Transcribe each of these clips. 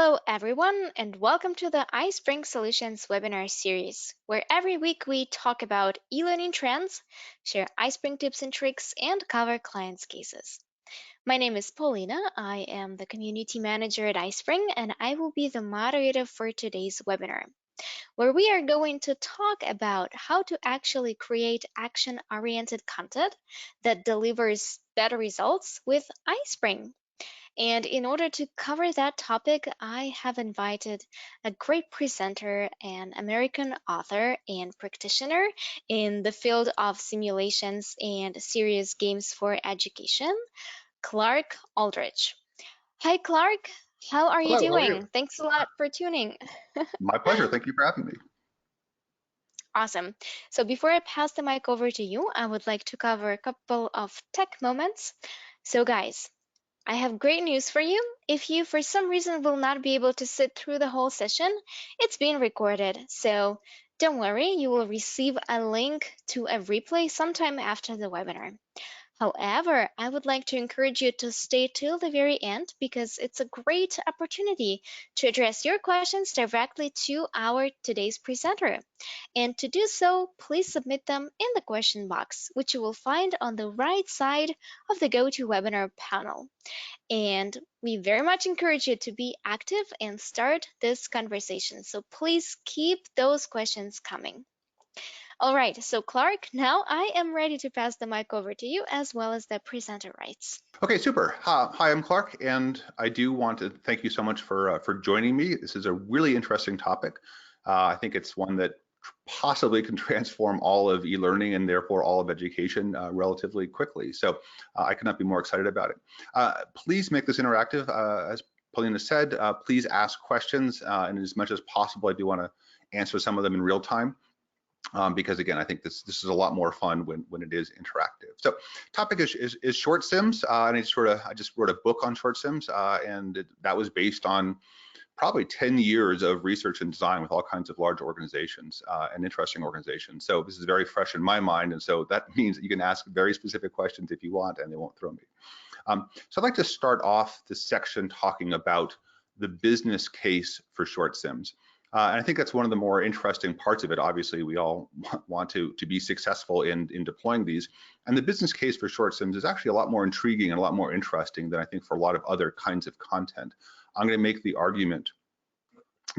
Hello, everyone, and welcome to the iSpring Solutions webinar series, where every week we talk about e-learning trends, share iSpring tips and tricks, and cover clients' cases. My name is Paulina. I am the community manager at iSpring, and I will be the moderator for today's webinar, where we are going to talk about how to actually create action-oriented content that delivers better results with iSpring. And in order to cover that topic, I have invited a great presenter, an American author and practitioner in the field of simulations and serious games for education, Clark Aldrich. Hi, Clark. How are you Hello, how are you? doing? Thanks a lot for tuning. My pleasure. Thank you for having me. Awesome. So before I pass the mic over to you, I would like to cover a couple of tech moments. So guys, I have great news for you. If you, for some reason, will not be able to sit through the whole session, it's being recorded. So don't worry, you will receive a link to a replay sometime after the webinar. However, I would like to encourage you to stay till the very end because it's a great opportunity to address your questions directly to our today's presenter. And to do so, please submit them in the question box, which you will find on the right side of the GoToWebinar panel. And we very much encourage you to be active and start this conversation. So please keep those questions coming. All right, so Clark, now I am ready to pass the mic over to you as well as the presenter rights. Okay, super. Hi, I'm Clark, and I do want to thank you so much for joining me. This is a really interesting topic. I think it's one that possibly can transform all of e-learning and therefore all of education relatively quickly. So I could not be more excited about it. Please make this interactive. As Paulina said, please ask questions, and as much as possible, I do want to answer some of them in real time. Because again, I think this is a lot more fun when it is interactive. So topic is short sims, and I just wrote a book on short sims, and that was based on probably 10 years of research and design with all kinds of large organizations and interesting organizations. So this is very fresh in my mind, and so that means that you can ask very specific questions if you want, and they won't throw me. So I'd like to start off this section talking about the business case for short sims. And I think that's one of the more interesting parts of it. Obviously, we all want to be successful in deploying these. And the business case for short sims is actually a lot more intriguing and a lot more interesting than I think for a lot of other kinds of content. I'm going to make the argument.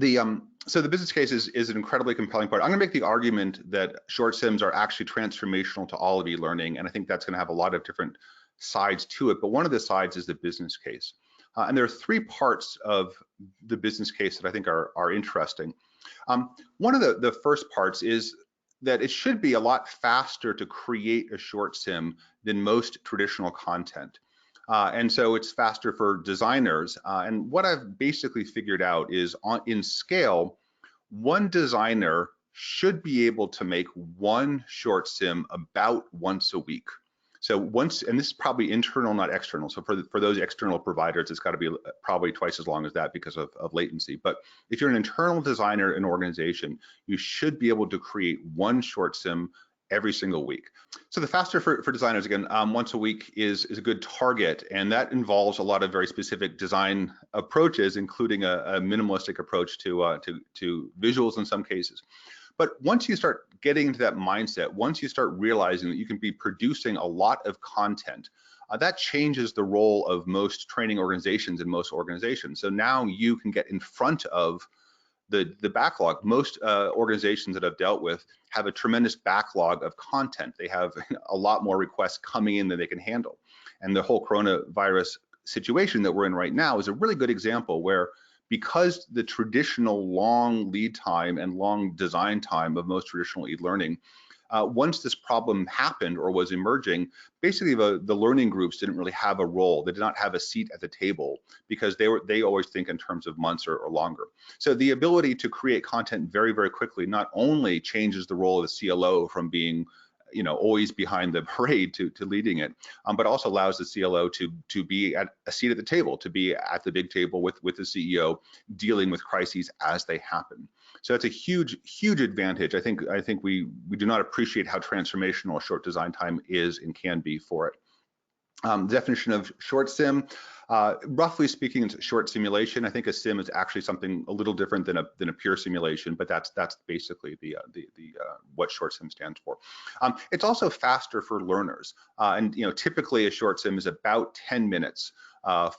So the business case is an incredibly compelling part. I'm going to make the argument that short sims are actually transformational to all of e-learning. And I think that's going to have a lot of different sides to it. But one of the sides is the business case. And there are three parts of the business case that I think are interesting. One of the first parts is that it should be a lot faster to create a short sim than most traditional content. And so it's faster for designers. And what I've basically figured out is in scale, one designer should be able to make one short sim about once a week. So and this is probably internal, not external. So for those external providers, it's got to be probably twice as long as that because of latency. But if you're an internal designer in an organization, you should be able to create one short sim every single week. So the faster for designers, again, once a week is a good target, and that involves a lot of very specific design approaches, including a minimalistic approach to visuals in some cases. But once you start getting into that mindset, once you start realizing that you can be producing a lot of content, that changes the role of most training organizations and most organizations. So now you can get in front of the backlog. Most organizations that I've dealt with have a tremendous backlog of content. They have a lot more requests coming in than they can handle. And the whole coronavirus situation that we're in right now is a really good example where, because the traditional long lead time and long design time of most traditional e-learning, once this problem happened or was emerging, basically the learning groups didn't really have a role. They did not have a seat at the table because they always think in terms of months or longer. So the ability to create content very, very quickly not only changes the role of the CLO from being always behind the parade to leading it, but also allows the CLO to be at a seat at the table, to be at the big table with the CEO, dealing with crises as they happen. So that's a huge, huge advantage. I think we do not appreciate how transformational short design time is and can be for it. The definition of short sim, roughly speaking, it's a short simulation. I think a sim is actually something a little different than a pure simulation, but that's basically the what short sim stands for. It's also faster for learners, and typically a short sim is about 10 minutes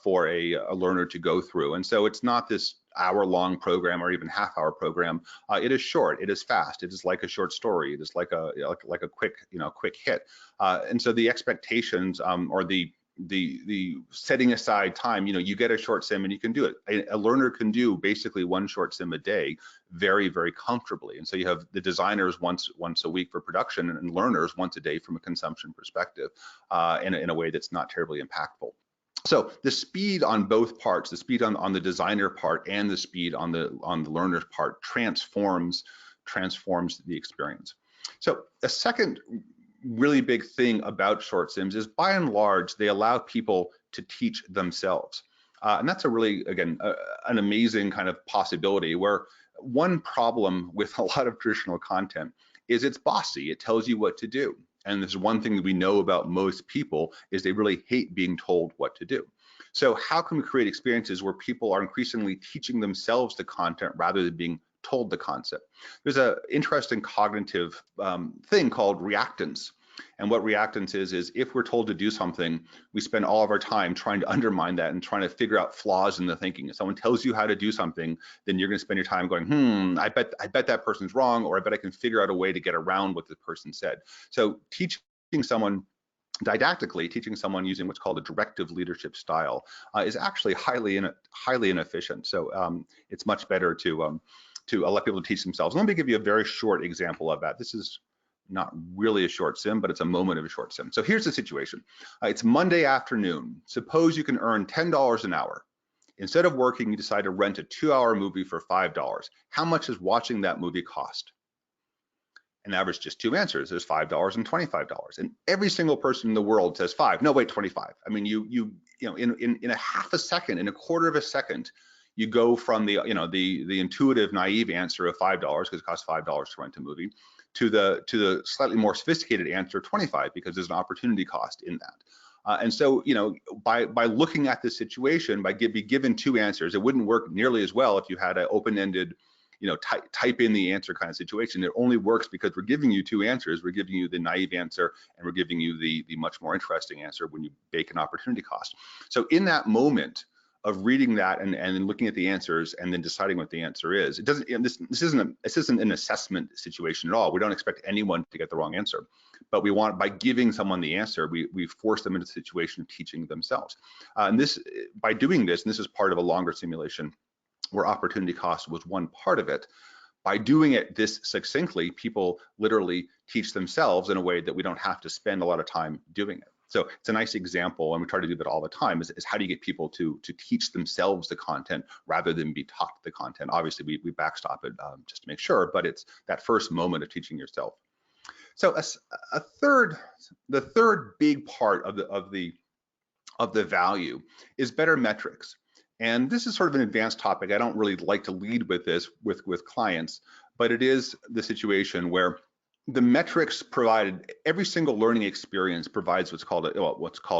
for a learner to go through, and so it's not this hour-long program or even half-hour program. It is short. It is fast. It is like a short story. It is like a quick quick hit. And so the expectations or the setting aside time, you get a short sim and you can do it. A learner can do basically one short sim a day very, very comfortably. And so you have the designers once a week for production and learners once a day from a consumption perspective in a way that's not terribly impactful. So the speed on both parts, the speed on the designer part and the speed on the learner's part transforms the experience. So a second really big thing about short sims is, by and large, they allow people to teach themselves. And that's a really, again, an amazing kind of possibility, where one problem with a lot of traditional content is it's bossy. It tells you what to do. And there's one thing that we know about most people is they really hate being told what to do. So how can we create experiences where people are increasingly teaching themselves the content rather than being told the concept? There's an interesting cognitive thing called reactance. And what reactance is if we're told to do something, we spend all of our time trying to undermine that and trying to figure out flaws in the thinking. If someone tells you how to do something, then you're going to spend your time going, I bet that person's wrong, or I bet I can figure out a way to get around what the person said. So teaching someone didactically, teaching someone using what's called a directive leadership style is actually highly inefficient. So it's much better to let people teach themselves. Let me give you a very short example of that. This is not really a short sim, but it's a moment of a short sim. So here's the situation. It's Monday afternoon. Suppose you can earn $10 an hour. Instead of working, you decide to rent a 2-hour movie for $5. How much does watching that movie cost? And average just two answers. There's $5 and $25. And every single person in the world says 5. No, wait, 25. I mean, in a half a second, in a quarter of a second, you go from the intuitive, naive answer of $5 because it costs $5 to rent a movie, to the slightly more sophisticated answer, 25, because there's an opportunity cost in that. And so, by looking at this situation, by being given two answers, it wouldn't work nearly as well if you had an open-ended, type in the answer kind of situation. It only works because we're giving you two answers. We're giving you the naive answer, and we're giving you the much more interesting answer when you bake an opportunity cost. So in that moment of reading that and then looking at the answers and then deciding what the answer is, it doesn't. This isn't an assessment situation at all. We don't expect anyone to get the wrong answer, but we want, by giving someone the answer, we force them into the situation of teaching themselves. And by doing this, and this is part of a longer simulation where opportunity cost was one part of it. By doing it this succinctly, people literally teach themselves in a way that we don't have to spend a lot of time doing it. So it's a nice example, and we try to do that all the time, is how do you get people to teach themselves the content rather than be taught the content? Obviously, we backstop it just to make sure, but it's that first moment of teaching yourself. So the third big part of the value is better metrics. And this is sort of an advanced topic. I don't really like to lead with this with clients, but it is the situation where the metrics provided, every single learning experience provides what's called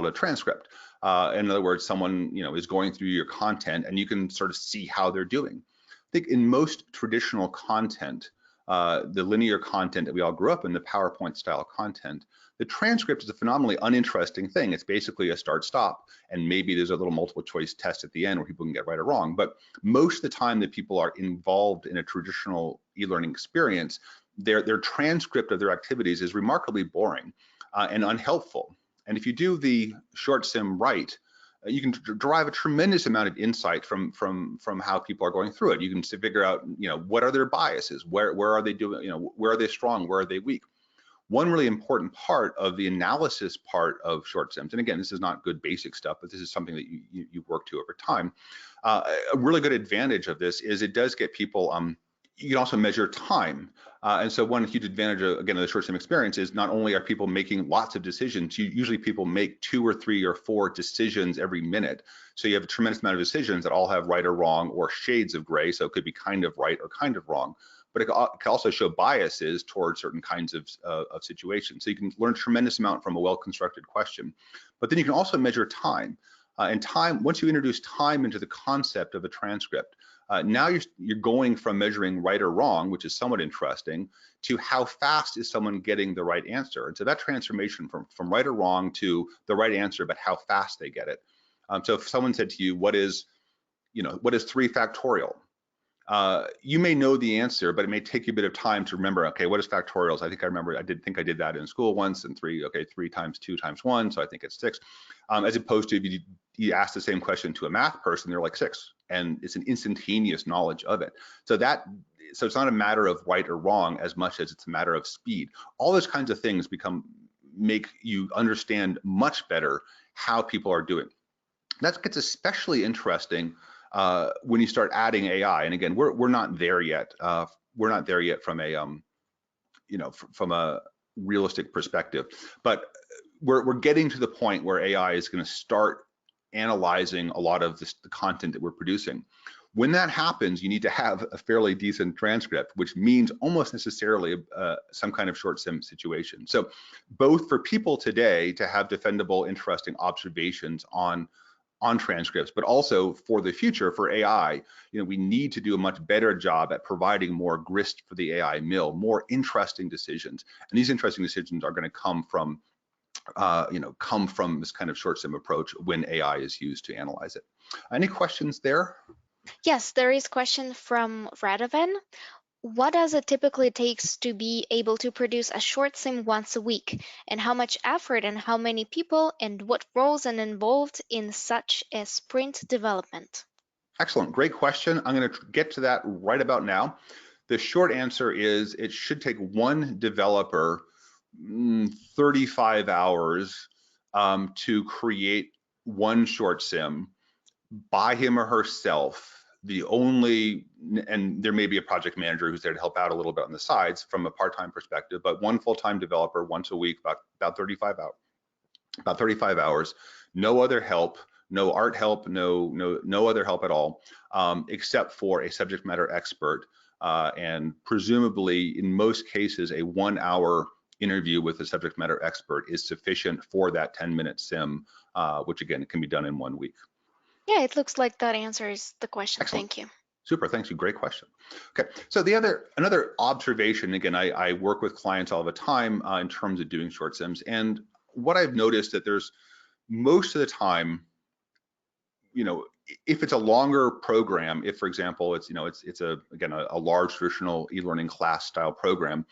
a transcript. In other words, someone is going through your content and you can sort of see how they're doing. I think in most traditional content, the linear content that we all grew up in, the PowerPoint style content, the transcript is a phenomenally uninteresting thing. It's basically a start-stop, and maybe there's a little multiple choice test at the end where people can get right or wrong. But most of the time that people are involved in a traditional e-learning experience, their transcript of their activities is remarkably boring and unhelpful. And if you do the short sim right, you can derive a tremendous amount of insight from how people are going through it. You can figure out, what are their biases, where are they doing, where are they strong, where are they weak. One really important part of the analysis part of short sims, and again, this is not good basic stuff, but this is something that you work to over time. A really good advantage of this is it does get people, you can also measure time. And so one huge advantage of, again, of the short sim experience is not only are people making lots of decisions, usually people make 2 or 3 or 4 decisions every minute. So you have a tremendous amount of decisions that all have right or wrong or shades of gray. So it could be kind of right or kind of wrong. but it can also show biases towards certain kinds of situations. So you can learn a tremendous amount from a well-constructed question, but then you can also measure time. And time, once you introduce time into the concept of a transcript, now you're going from measuring right or wrong, which is somewhat interesting, to how fast is someone getting the right answer. And so that transformation from right or wrong to the right answer, but how fast they get it. So if someone said to you, what is 3 factorial? You may know the answer, but it may take you a bit of time to remember, okay, what is factorials? I think I remember, I did that in school once, and 3 times 2 times 1, so I think it's 6. As opposed to if you ask the same question to a math person, they're like 6, and it's an instantaneous knowledge of it. So it's not a matter of right or wrong as much as it's a matter of speed. All those kinds of things make you understand much better how people are doing. That gets especially interesting when you start adding AI. And again, we're not there yet. We're not there yet from a realistic perspective, but we're getting to the point where AI is going to start analyzing a lot of the content that we're producing. When that happens, you need to have a fairly decent transcript, which means almost necessarily some kind of short sim situation. So both for people today to have defendable, interesting observations on transcripts, but also for the future for AI, we need to do a much better job at providing more grist for the AI mill, more interesting decisions. And these interesting decisions are going to come from this kind of short sim approach when AI is used to analyze it. Any questions there? Yes, there is a question from Radovan. What does it typically takes to be able to produce a short sim once a week, and how much effort and how many people and what roles are involved in such a sprint development? Excellent, great question. I'm going to get to that right about now. The short answer is it should take one developer 35 hours to create one short sim by him or herself. And there may be a project manager who's there to help out a little bit on the sides from a part-time perspective, but one full-time developer once a week, about 35 hours, no other help, no art help, no other help at all, except for a subject matter expert, and presumably in most cases a 1-hour interview with a subject matter expert is sufficient for that 10-minute sim, which again can be done in 1 week. Yeah, it looks like that answers the question. Excellent. Thank you. Super, thanks you, great question. Okay, so another observation, again, I work with clients all the time in terms of doing short sims, and what I've noticed that there's most of the time, if it's a longer program, if for example, it's a large traditional e-learning class style program,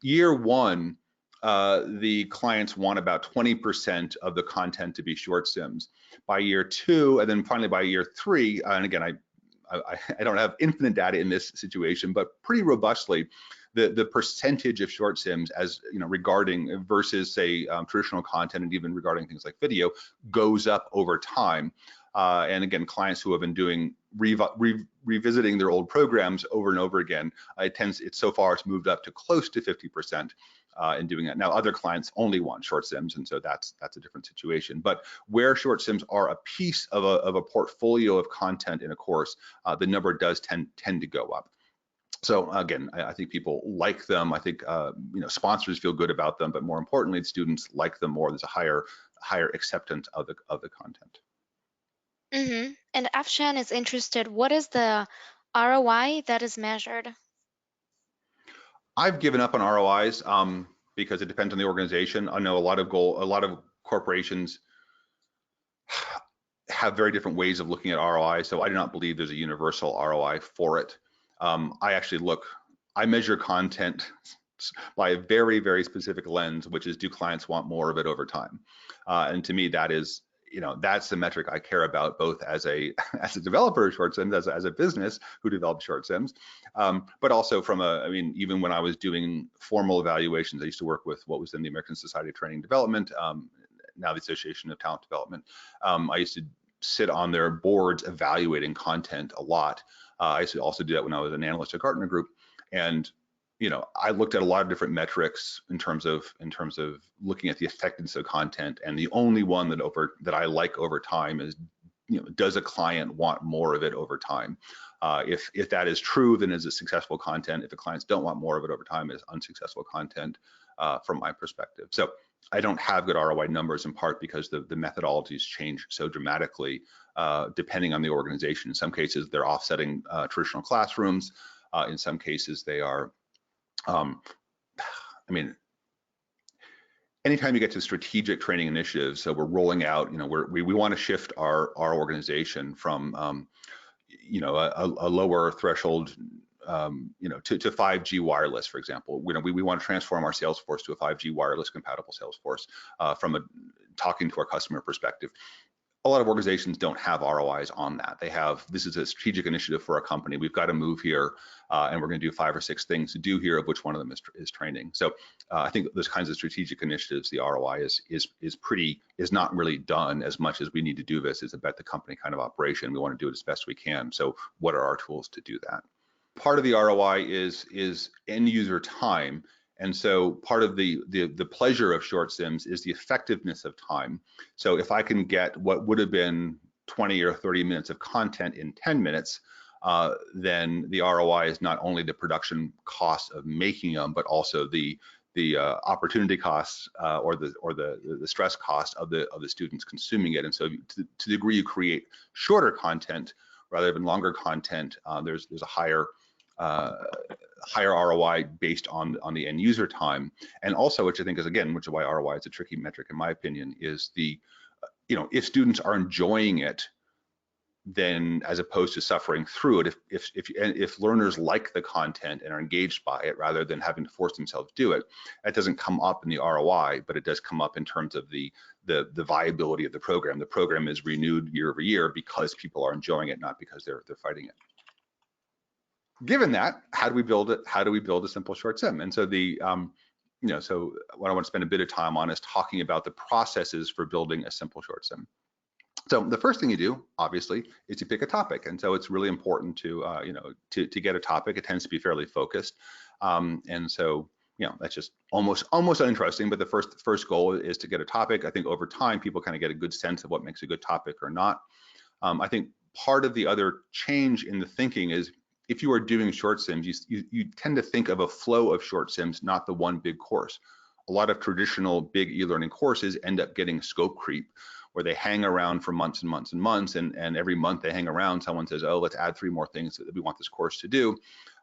year 1, the clients want about 20% of the content to be short sims. By year 2, and then finally by year 3, and again, I don't have infinite data in this situation, but pretty robustly, the percentage of short sims as regarding versus say traditional content, and even regarding things like video, goes up over time. And again, clients who have been doing revisiting their old programs over and over again, so far it's moved up to close to 50%. In doing that. Now, other clients only want short sims, and so that's a different situation. But where short sims are a piece of a portfolio of content in a course, the number does tend to go up. So again, I think people like them. I think sponsors feel good about them, but more importantly, students like them more. There's a higher acceptance of the content. And Afshan is interested. What is the ROI that is measured? I've given up on ROIs because it depends on the organization. I know a lot of corporations have very different ways of looking at ROI, so I do not believe there's a universal ROI for it. I measure content by a very, very specific lens, which is, do clients want more of it over time? And to me, that's the metric I care about, both as a developer of short sims, as a business who develops short sims, but also even when I was doing formal evaluations, I used to work with what was in the American Society of Training and Development, now the Association of Talent Development. I used to sit on their boards evaluating content a lot. I used to also do that when I was an analyst at Gartner Group, and I looked at a lot of different metrics in terms of looking at the effectiveness of content, and the only one that I like over time is does a client want more of it over time? If that is true, then is it successful content? If the clients don't want more of it over time, it's unsuccessful content from my perspective. So I don't have good ROI numbers, in part because the methodologies change so dramatically depending on the organization. In some cases, they're offsetting traditional classrooms. In some cases, they are, I mean, anytime you get to strategic training initiatives, so we're rolling out, we want to shift our organization from, a lower threshold, to 5G wireless, for example. We want to transform our sales force to a 5G wireless compatible sales force from a talking to our customer perspective. A lot of organizations don't have ROIs on that. They have, this is a strategic initiative for a company. We've got to move here, and we're going to do 5 or 6 things to do here, of which one of them is training. So I think those kinds of strategic initiatives, the ROI is not really done as much as we need to do this. It's about the company kind of operation. We want to do it as best we can. So what are our tools to do that? Part of the ROI is end user time. And so part of the pleasure of short sims is the effectiveness of time. So if I can get what would have been 20 or 30 minutes of content in 10 minutes, then the ROI is not only the production cost of making them, but also the opportunity costs or the stress cost of the students consuming it. And so to the degree you create shorter content rather than longer content, there's a higher ROI based on the end user time. And also, which I think is, again, which is why ROI is a tricky metric in my opinion, is if students are enjoying it, then as opposed to suffering through it, if learners like the content and are engaged by it rather than having to force themselves to do it, that doesn't come up in the ROI, but it does come up in terms of the viability of the program. The program is renewed year over year because people are enjoying it, not because they're fighting it. Given that, how do we build it? How do we build a simple short sim? And so so what I want to spend a bit of time on is talking about the processes for building a simple short sim. So the first thing you do, obviously, is you pick a topic. And so it's really important to get a topic. It tends to be fairly focused. And so, that's just almost uninteresting, but the first goal is to get a topic. I think over time, people kind of get a good sense of what makes a good topic or not. I think part of the other change in the thinking is, if you are doing short sims, you tend to think of a flow of short sims, not the one big course. A lot of traditional big e-learning courses end up getting scope creep, where they hang around for months and months and months, and every month they hang around, someone says, oh, let's add 3 more things that we want this course to do.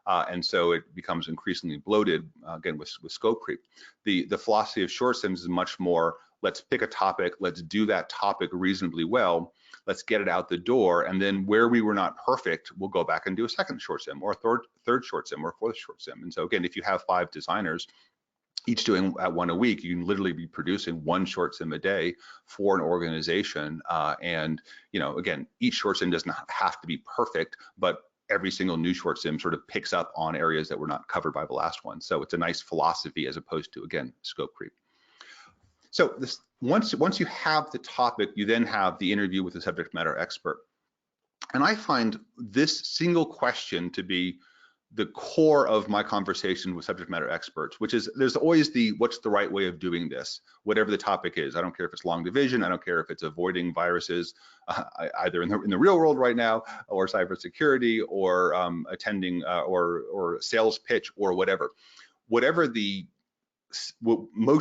And so it becomes increasingly bloated, again, with scope creep. The philosophy of short sims is much more, let's pick a topic, let's do that topic reasonably well, let's get it out the door, and then where we were not perfect, we'll go back and do a second short sim, or a third short sim, or a 4th short sim. And so again, if you have 5 designers, each doing one a week, you can literally be producing 1 short sim a day for an organization. And again, each short sim does not have to be perfect, but every single new short sim sort of picks up on areas that were not covered by the last one. So it's a nice philosophy as opposed to, again, scope creep. So once you have the topic, you then have the interview with the subject matter expert. And I find this single question to be the core of my conversation with subject matter experts, which is, there's always what's the right way of doing this, whatever the topic is. I don't care if it's long division, I don't care if it's avoiding viruses, either in the real world right now, or cybersecurity, or attending or sales pitch, or whatever. Most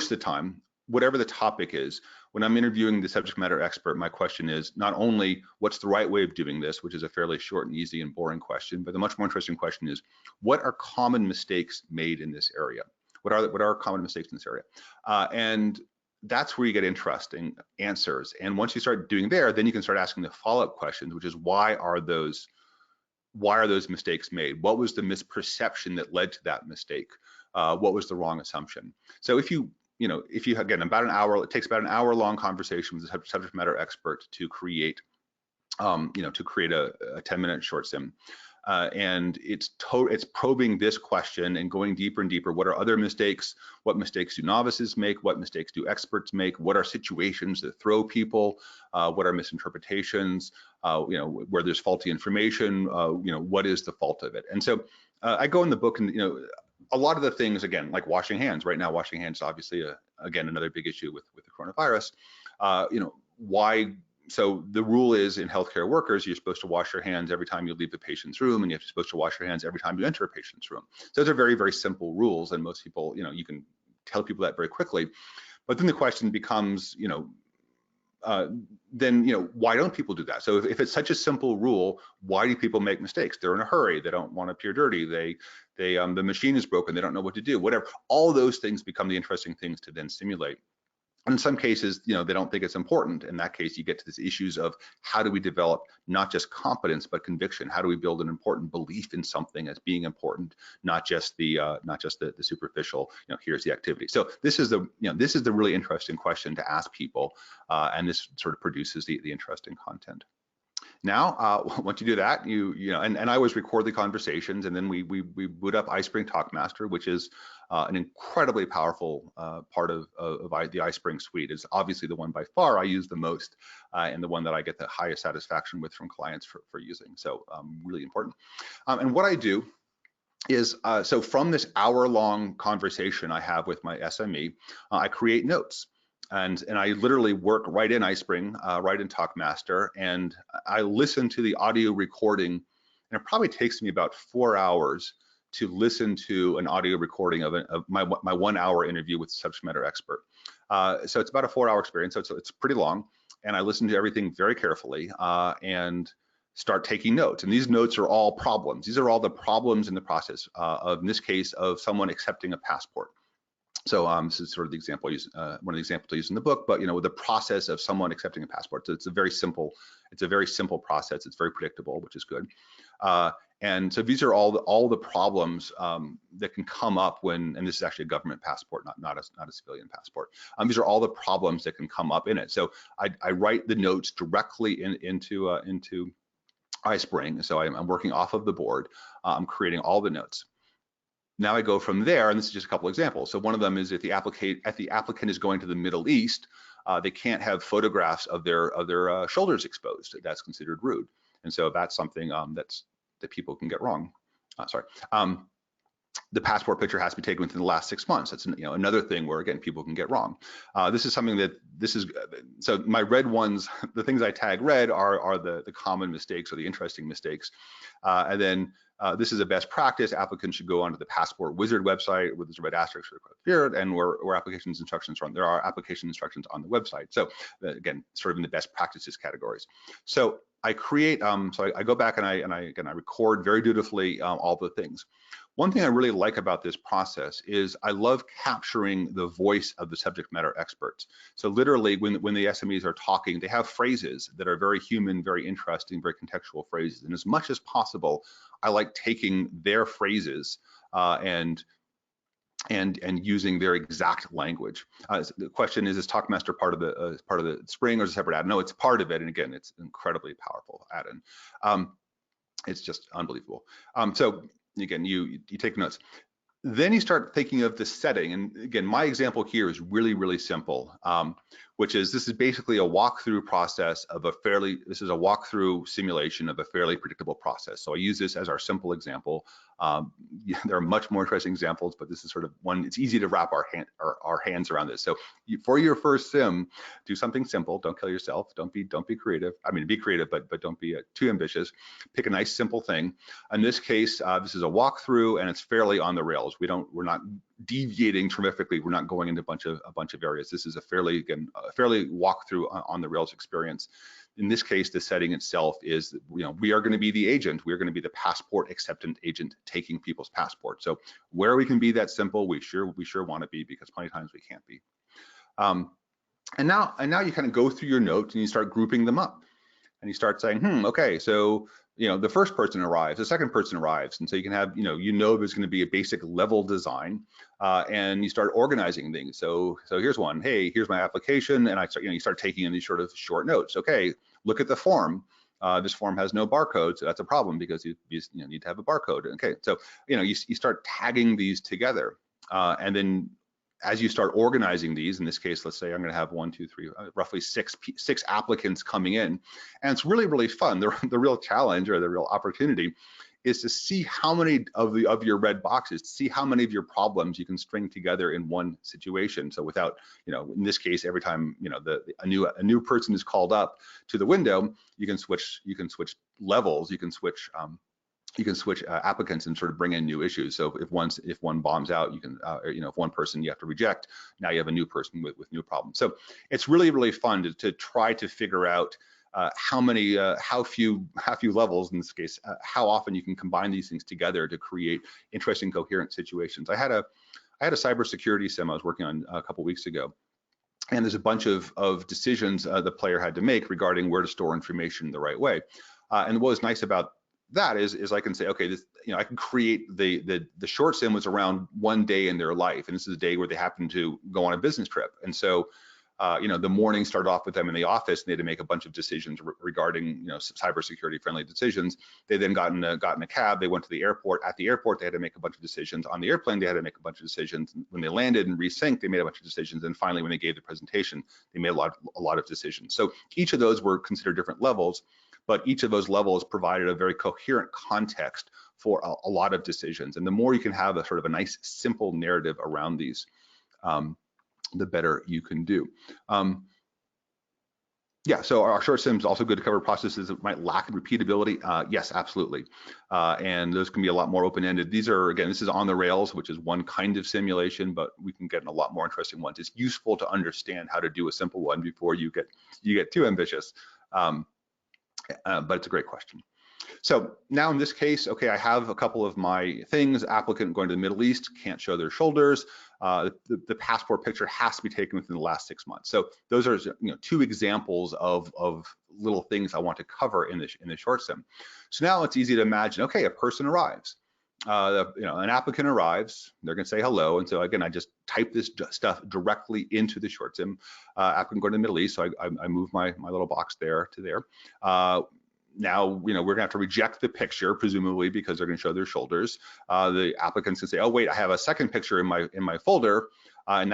of the time, whatever the topic is, when I'm interviewing the subject matter expert, my question is not only what's the right way of doing this, which is a fairly short and easy and boring question, but the much more interesting question is, what are common mistakes made in this area? What are common mistakes in this area? And that's where you get interesting answers. And once you start doing there, then you can start asking the follow-up questions, which is, why are those mistakes made? What was the misperception that led to that mistake? What was the wrong assumption? So if you again, it takes about an hour-long conversation with the subject matter expert to create a 10-minute short sim. And it's probing this question and going deeper and deeper. What are other mistakes? What mistakes do novices make? What mistakes do experts make? What are situations that throw people? What are misinterpretations? Where there's faulty information, what is the fault of it? And so I go in the book, and a lot of the things, again, like washing hands. Right now, washing hands, obviously, again, another big issue with the coronavirus. Why so the rule is in healthcare workers, you're supposed to wash your hands every time you leave the patient's room, and you're supposed to wash your hands every time you enter a patient's room. So those are very, very simple rules, and most people, you can tell people that very quickly. But then the question becomes, then why don't people do that? So if it's such a simple rule, why do people make mistakes? They're in a hurry. They don't want to appear dirty. The machine is broken. They don't know what to do. Whatever. All those things become the interesting things to then simulate. In some cases, they don't think it's important. In that case, you get to these issues of how do we develop not just competence but conviction? How do we build an important belief in something as being important, not just the superficial? Here's the activity. So this is the really interesting question to ask people, and this sort of produces the interesting content. Now, once you do that, and I always record the conversations, and then we boot up iSpring TalkMaster, which is an incredibly powerful part of the iSpring suite. It's obviously the one by far I use the most, and the one that I get the highest satisfaction with from clients for using. So really important. And what I do is, so from this hour-long conversation I have with my SME, I create notes. And I literally work right in iSpring, right in TalkMaster, and I listen to the audio recording, and it probably takes me about 4 hours to listen to an audio recording of my 1 hour interview with a subject matter expert. So it's about a 4-hour experience, so it's pretty long, and I listen to everything very carefully and start taking notes. And these notes are all problems. These are all the problems in the process in this case, of someone accepting a passport. So this is sort of the example I use, one of the examples I use in the book, but the process of someone accepting a passport. So it's a very simple process. It's very predictable, which is good. And so these are all the problems that can come up when, and this is actually a government passport, not a civilian passport. These are all the problems that can come up in it. So I write the notes directly into iSpring. So I'm working off of the board. I'm creating all the notes. Now I go from there, and this is just a couple examples. So one of them is if the applicant is going to the Middle East, they can't have photographs of their shoulders exposed. That's considered rude, and so that's something that people can get wrong. The passport picture has to be taken within the last 6 months. That's another thing where again people can get wrong. This is something that so my red ones, the things I tag red are the common mistakes or the interesting mistakes, and then. This is a best practice. Applicants should go onto the Passport Wizard website where there's a red asterisk here, and where applications instructions are on. There are application instructions on the website. So again, sort of in the best practices categories. So I create, so I go back and I record very dutifully all the things. One thing I really like about this process is I love capturing the voice of the subject matter experts. So literally when the SMEs are talking, they have phrases that are very human, very interesting, very contextual phrases. And as much as possible, I like taking their phrases and using their exact language. The question is TalkMaster part of the Spring or is it a separate add-in? No, it's part of it. And again, it's an incredibly powerful add-in. It's just unbelievable. So again, you take notes. Then you start thinking of the setting. And again, my example here is really, really simple, which is this is basically a walkthrough process of this is a walkthrough simulation of a fairly predictable process. So I use this as our simple example. There are much more interesting examples, but this is sort of one, it's easy to wrap our hands around this. So for your first sim, do something simple. Don't kill yourself. Don't be creative. I mean, be creative, but don't be too ambitious. Pick a nice simple thing. In this case, this is a walkthrough and it's fairly on the rails. We're not deviating terrifically. We're not going into a bunch of areas. This is a fairly walkthrough on the rails experience. In this case, the setting itself is, we are going to be the agent. We're going to be the passport acceptance agent taking people's passports. So where we can be that simple, we sure want to be, because plenty of times we can't be. And now you kind of go through your notes and you start grouping them up, and you start saying, okay, so the first person arrives, the second person arrives, and so you can have, there's going to be a basic level design, and you start organizing things. So here's one. Hey, here's my application, and you start taking in these sort of short notes. Okay, look at the form. This form has no barcode, so that's a problem because you need to have a barcode. Okay, so you start tagging these together, and then as you start organizing these, in this case, let's say I'm going to have 1, 2, 3, roughly six applicants coming in, and it's really, really fun. The real challenge or the real opportunity is to see how many of your red boxes, see how many of your problems you can string together in one situation. So without, in this case, every time a new person is called up to the window, you can switch levels, you can switch applicants and sort of bring in new issues. So if one bombs out, you can, if one person you have to reject, now you have a new person with new problems. So it's really fun to try to figure out how few levels, in this case, how often you can combine these things together to create interesting, coherent situations. I had a cybersecurity sim I was working on a couple weeks ago, and there's a bunch of decisions the player had to make regarding where to store information the right way. And what was nice about that is I can say, okay, this, I can create the short sim was around one day in their life, and this is a day where they happen to go on a business trip, and so the morning started off with them in the office, and they had to make a bunch of decisions regarding cybersecurity friendly decisions. They then got in a cab, they went to the airport. At the airport, they had to make a bunch of decisions. On the airplane, they had to make a bunch of decisions. When they landed and resynced, they made a bunch of decisions. And finally, when they gave the presentation, they made a lot of decisions. So each of those were considered different levels, but each of those levels provided a very coherent context for a lot of decisions. And the more you can have a sort of a nice, simple narrative around these, the better you can do. Yeah, so our short sim is also good to cover processes that might lack in repeatability. Yes, absolutely. And those can be a lot more open-ended. These are, again, this is on the rails, which is one kind of simulation, but we can get in a lot more interesting ones. It's useful to understand how to do a simple one before you get too ambitious. But it's a great question. So now in this case, okay, I have a couple of my things. Applicant going to the Middle East, can't show their shoulders. The passport picture has to be taken within the last 6 months. So those are two examples of little things I want to cover in the short sim. So now it's easy to imagine, okay, a person arrives. An applicant arrives, they're going to say hello. And so again, I just type this stuff directly into the short sim. Applicant going to the Middle East, so I move my little box there to there. Now, we're gonna have to reject the picture, presumably because they're gonna show their shoulders. The applicants can say, oh wait, I have a second picture in my folder, and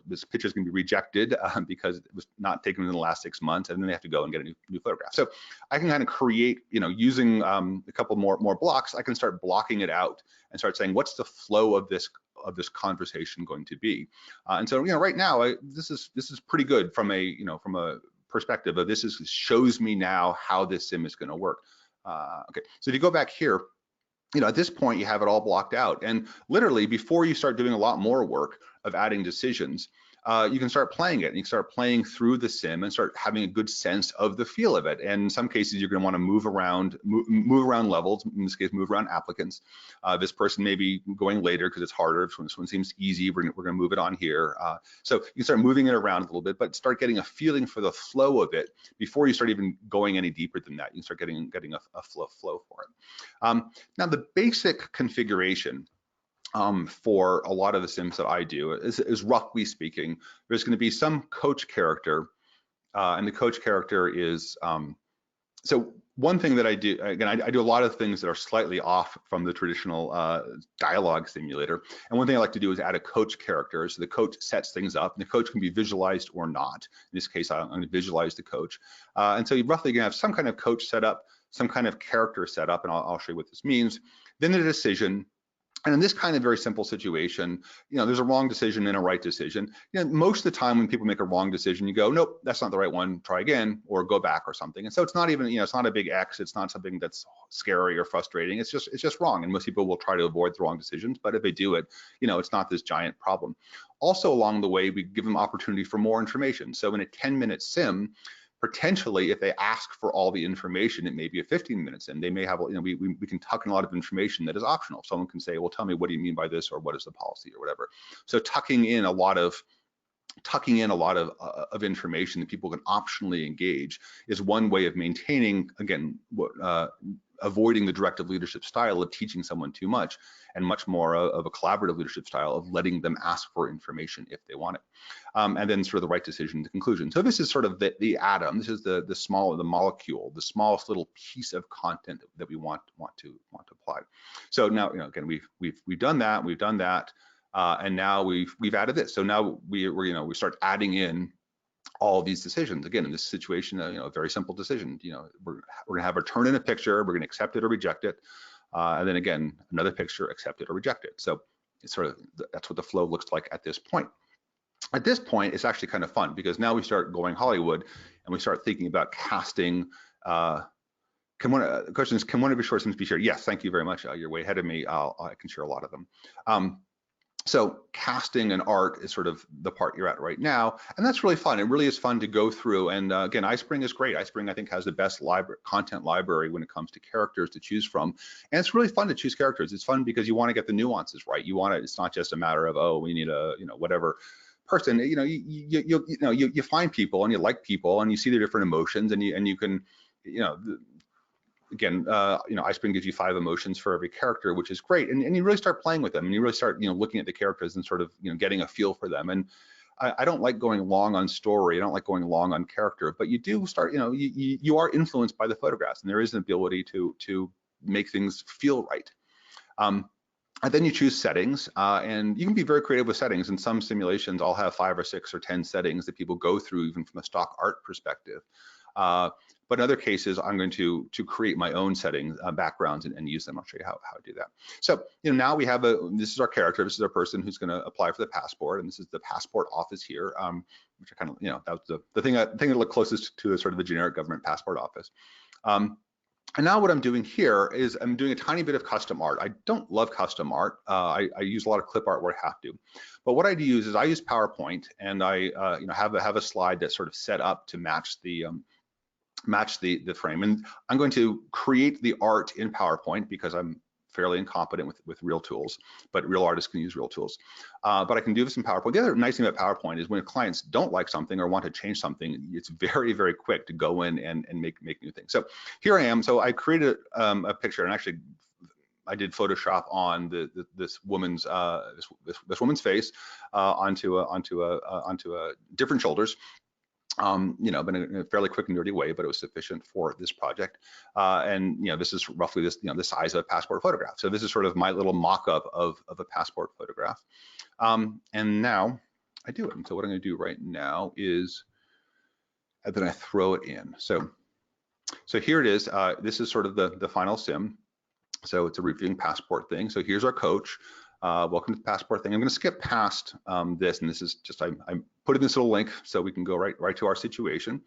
this picture is gonna be rejected because it was not taken in the last 6 months, and then they have to go and get a new photograph. So I can kind of create, using a couple more blocks, I can start blocking it out and start saying, what's the flow of this conversation going to be? And so, right now, this is pretty good from a perspective of this shows me now how this sim is going to work. Okay, so if you go back here, at this point you have it all blocked out, and literally before you start doing a lot more work of adding decisions, you can start playing it, and you can start playing through the sim and start having a good sense of the feel of it. And in some cases, you're going to want to move around levels. In this case, move around applicants. This person may be going later because it's harder. This one seems easy. We're going to move it on here. So you can start moving it around a little bit, but start getting a feeling for the flow of it before you start even going any deeper than that. You can start getting a flow for it. Now, the basic configuration for a lot of the sims that I do is roughly speaking, there's going to be some coach character, and the coach character is, so one thing that I do, again, I do a lot of things that are slightly off from the traditional dialogue simulator, and one thing I like to do is add a coach character. So the coach sets things up, and the coach can be visualized or not. In this case, I'm going to visualize the coach, and so you roughly going to have some kind of coach set up, some kind of character set up, and I'll show you what this means. Then the decision. And in this kind of very simple situation, there's a wrong decision and a right decision. Most of the time when people make a wrong decision, you go, nope, that's not the right one, try again, or go back or something. And so it's not even, it's not a big X, it's not something that's scary or frustrating. It's just wrong. And most people will try to avoid the wrong decisions, but if they do it, it's not this giant problem. Also along the way, we give them opportunity for more information. So in a 10-minute sim, potentially, if they ask for all the information, it may be a 15-minute sim. They may have, we can tuck in a lot of information that is optional. Someone can say, well, tell me, what do you mean by this, or what is the policy, or whatever. So tucking in a lot of information that people can optionally engage is one way of maintaining, again, avoiding the directive leadership style of teaching someone too much, and much more of a collaborative leadership style of letting them ask for information if they want it. And then sort of the right decision to conclusion. So this is sort of the atom. This is the molecule, the smallest little piece of content that we want to apply. So now, again, we've done that, and now we've added this. So now we start adding in all of these decisions. Again, in this situation, a very simple decision. We're gonna have her turn in a picture. We're gonna accept it or reject it. and then again, another picture, accepted or rejected. So it's sort of, that's what the flow looks like at this point. At this point, it's actually kind of fun because now we start going Hollywood and we start thinking about casting. The question is, can one of your short sims be shared? Yes, thank you very much. You're way ahead of me. I can share a lot of them. So casting and art is sort of the part you're at right now, and that's really fun. It really is fun to go through. And again, iSpring is great. iSpring, I think, has the best content library when it comes to characters to choose from, and it's really fun to choose characters. It's fun because you want to get the nuances right. You want it. It's not just a matter of, oh, we need a whatever person. You find people and you like people and you see their different emotions, and you can again, iSpring gives you 5 emotions for every character, which is great. And you really start playing with them, and you really start, looking at the characters and sort of, getting a feel for them. And I don't like going long on story. I don't like going long on character, but you do start, you are influenced by the photographs, and there is an ability to make things feel right. And then you choose settings, and you can be very creative with settings. In some simulations, I'll have 5 or 6 or 10 settings that people go through, even from a stock art perspective. But in other cases, I'm going to create my own settings, backgrounds, and use them. I'll show you how to do that. So now we have this is our character. This is our person who's going to apply for the passport, and this is the passport office here, which are kind of, that was the thing that looked closest to sort of the generic government passport office. And now what I'm doing here is I'm doing a tiny bit of custom art. I don't love custom art. I use a lot of clip art where I have to. But what I do use is I use PowerPoint, and I have a slide that's sort of set up to match the frame. And I'm going to create the art in PowerPoint because I'm fairly incompetent with real tools, but real artists can use real tools. But I can do this in PowerPoint. The other nice thing about PowerPoint is when clients don't like something or want to change something, it's very, very quick to go in and make new things. So here I am. So I created a picture, and actually I did Photoshop on this woman's face onto a different shoulders. But in a fairly quick and dirty way, but it was sufficient for this project. And this is roughly the size of a passport photograph. So this is sort of my little mock-up of a passport photograph. And now I do it. And so what I'm going to do right now is then I throw it in. So here it is. This is sort of the final sim. So it's a reviewing passport thing. So here's our coach. Welcome to the passport thing. I'm going to skip past this, and this is just I put in this little link so we can go right to our situation.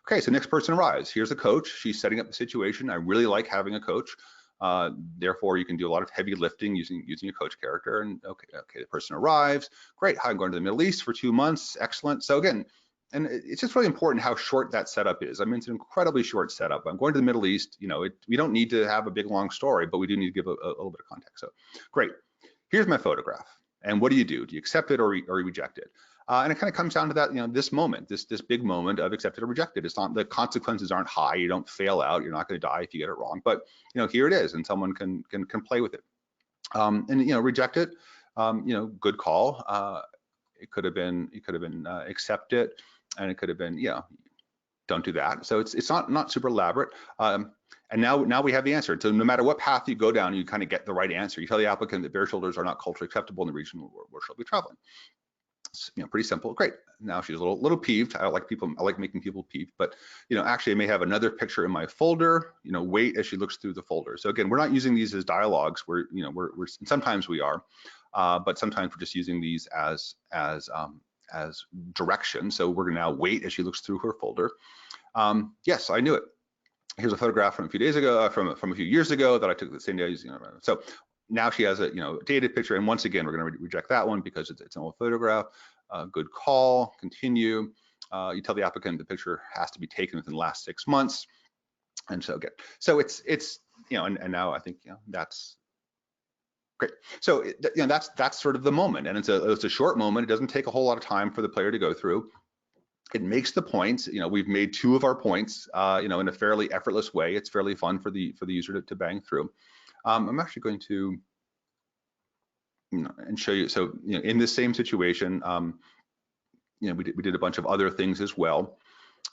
Okay, so next person arrives. Here's a coach. She's setting up the situation. I really like having a coach. Therefore, you can do a lot of heavy lifting using a coach character. And okay, the person arrives. Great. Hi, I'm going to the Middle East for 2 months. Excellent. So again, and it's just really important how short that setup is. I mean, it's an incredibly short setup. I'm going to the Middle East. We don't need to have a big long story, but we do need to give a little bit of context. So great. Here's my photograph. And what do? Do you accept it or you reject it? And it kind of comes down to that, this moment, this big moment of accepted or rejected. It's not, the consequences aren't high. You don't fail out. You're not going to die if you get it wrong. But here it is, and someone can play with it. And reject it. Good call. It could have been accept it, and it could have been don't do that. So it's not super elaborate. And now we have the answer. So no matter what path you go down, you kind of get the right answer. You tell the applicant that bare shoulders are not culturally acceptable in the region where she'll be traveling. It's, pretty simple. Great. Now she's a little peeved. I like making people peeved, but actually I may have another picture in my folder. Wait as she looks through the folder. So again, we're not using these as dialogues. We're sometimes we are, but sometimes we're just using these as direction. So we're gonna now wait as she looks through her folder. Yes, I knew it. Here's a photograph from a few days ago, from a few years ago that I took the same day. So now she has a dated picture, and once again we're going to reject that one because it's an old photograph. Good call. Continue. You tell the applicant the picture has to be taken within the last 6 months, and so good. So it's and now I think that's great. So that's sort of the moment, and it's a short moment. It doesn't take a whole lot of time for the player to go through. It makes the points. We've made 2 of our points, in a fairly effortless way. It's fairly fun for the user to bang through. I'm actually going to, and show you. So, in this same situation, we did a bunch of other things as well.